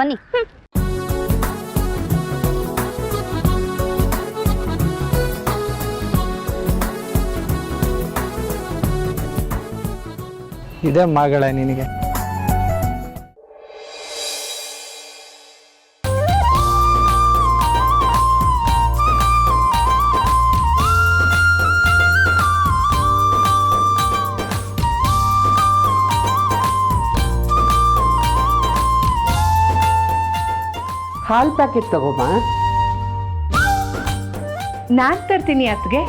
ಬನ್ನಿ. ಇದೇ ಮಗಳ ನಿನಗೆ. ಹಾಲ್ ಪ್ಯಾಕೆಟ್ ತಗೋಬಾ. ನಾನ್ ತರ್ತೀನಿ ಅತ್ಗೆ.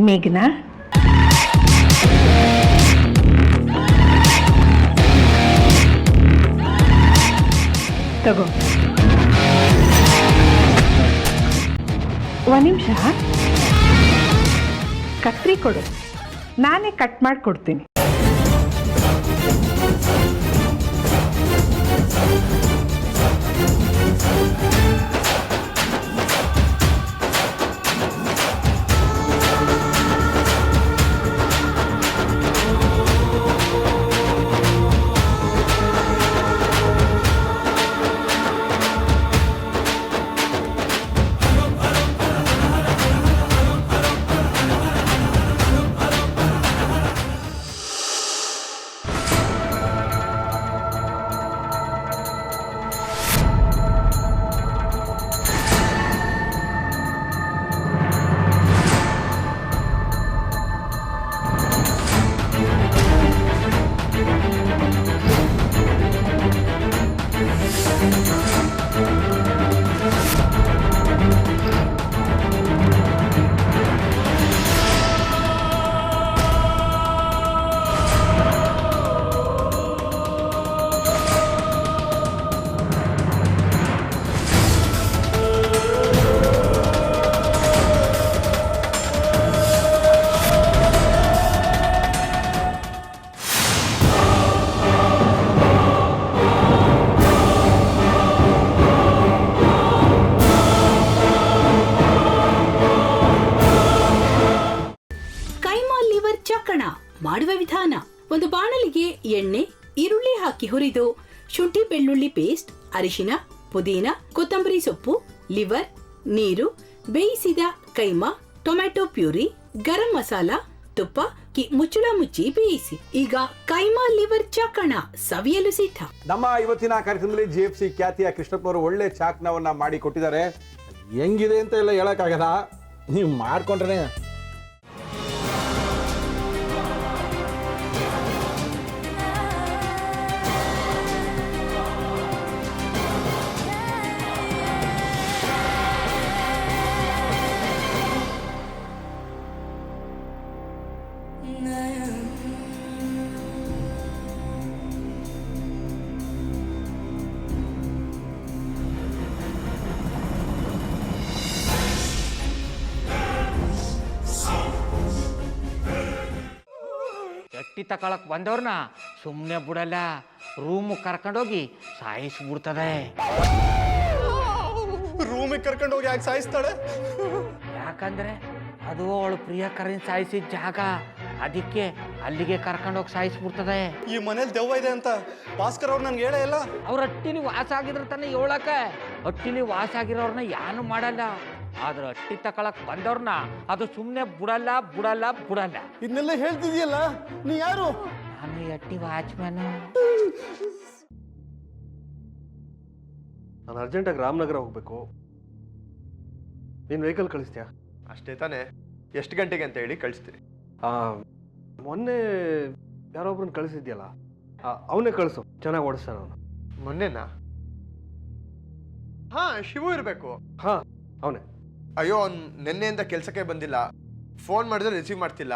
ಮೇಘನಾ, ತಗೋ. ಒಂದು ನಿಮಿಷ, ಕತ್ರಿ ಕೊಡು, ನಾನೇ ಕಟ್ ಮಾಡಿಕೊಡ್ತೀನಿ. ಮಾಡುವ ವಿಧಾನ: ಒಂದು ಬಾಣಲಿಗೆ ಎಣ್ಣೆ, ಈರುಳ್ಳಿ ಹಾಕಿ ಹುರಿದು ಶುಂಠಿ ಬೆಳ್ಳುಳ್ಳಿ ಪೇಸ್ಟ್, ಅರಿಶಿನ, ಪುದೀನ, ಕೊತ್ತಂಬರಿ ಸೊಪ್ಪು, ಲಿವರ್, ನೀರು, ಬೇಯಿಸಿದ ಕೈಮಾ, ಟೊಮ್ಯಾಟೊ ಪ್ಯೂರಿ, ಗರಂ ಮಸಾಲ, ತುಪ್ಪ ಮುಚ್ಚಳ ಮುಚ್ಚಿ ಬೇಯಿಸಿ. ಈಗ ಕೈಮಾ ಲಿವರ್ ಚಾಕಣ ಸವಿಯಲು ಸಿದ್ಧ. ನಮ್ಮ ಇವತ್ತಿನ ಕಾರ್ಯಕ್ರಮದಲ್ಲಿ GFC ಖ್ಯಾತಿಯ ಕೃಷ್ಣಪ್ಪನವರು ಒಳ್ಳೆ ಚಾಕ್ನವನ್ನ ಮಾಡಿ ಕೊಟ್ಟಿದ್ದಾರೆ. ಹೆಂಗಿದೆ ಅಂತ ಎಲ್ಲ ಹೇಳಕ್ಕಾಗಲ್ಲ, ನೀವು ಮಾಡ್ಕೊಂಡ್ರೆ. ಎಟ್ಟಿ ತಕೊಳಕ್ ಬಂದವ್ರನ್ನ ಸುಮ್ಮನೆ ಬಿಡಲ್ಲ, ರೂಮ್ ಕರ್ಕೊಂಡೋಗಿ ಸಾಯಿಸ್ಬಿಡ್ತದೆ. ರೂಮಿಗೆ ಕರ್ಕೊಂಡೋಗಿ ಯಾಕೆ ಸಾಯಿಸ್ತಾಳೆ? ಯಾಕಂದ್ರೆ ಅದು ಅವಳು ಪ್ರಿಯಕರನ್ ಸಾಯಿಸಿದ ಜಾಗ, ಅದಕ್ಕೆ ಅಲ್ಲಿಗೆ ಕರ್ಕೊಂಡೋಗಿ ಸಾಯಿಸ್ಬಿಡ್ತದೆ. ಈ ಮನೇಲಿ ದೆವ್ವ ಇದೆ ಅಂತ ಭಾಸ್ಕರ್ ಅವ್ರು ನನ್ಗೆ ಹೇಳೇ ಇಲ್ಲ. ಅವ್ರ ಹಟ್ಟಿಲಿ ವಾಸ ಆಗಿದ್ರ ತಾನೆ ಹೇಳಕ. ಹಟ್ಟಿಲಿ ವಾಸ ಆಗಿರೋರ್ನ ಯಾನು ಮಾಡಲ್ಲ, ಆದ್ರೆ ಹಟ್ಟಿ ತಕೊಳಕ್ ಬಂದವ್ರನ್ನ ಅದು ಸುಮ್ಮನೆ ಬಿಡಲ್ಲ ಬಿಡಲ್ಲ ಬಿಡಲ್ಲ. ಇದನ್ನೆಲ್ಲ ಹೇಳ್ತಿದ್ಯಲ್ಲ, ನೀ ಯಾರು? ನಾನು ಹಟ್ಟಿ ವಾಚ್ಮ್ಯಾನು. ನಾನು ಅರ್ಜೆಂಟಾಗಿ ರಾಮನಗರ ಹೋಗ್ಬೇಕು. ನೀನು ವೆಹಿಕಲ್ ಕಳಿಸ್ತೀಯಾ? ಅಷ್ಟೇ ತಾನೆ. ಎಷ್ಟು ಗಂಟೆಗೆ ಅಂತ ಹೇಳಿ ಕಳಿಸ್ತೀರಿ? ಮೊನ್ನೆ ಯಾರೊಬ್ರನ್ನ ಕಳಿಸಿದ್ಯಲ್ಲ, ಅವನೇ ಕಳಿಸು, ಚೆನ್ನಾಗಿ ಓಡಿಸ್ತಾನ ಅವನು. ಮೊನ್ನೆನಾ? ಹಾ, ಶಿವು ಇರಬೇಕು. ಹಾ, ಅವನೇ. ಅಯ್ಯೋ, ಅವ್ನು ನಿನ್ನೆಯಿಂದ ಕೆಲಸಕ್ಕೆ ಬಂದಿಲ್ಲ. ಫೋನ್ ಮಾಡಿದ್ರೆ ರಿಸೀವ್ ಮಾಡ್ತಿಲ್ಲ.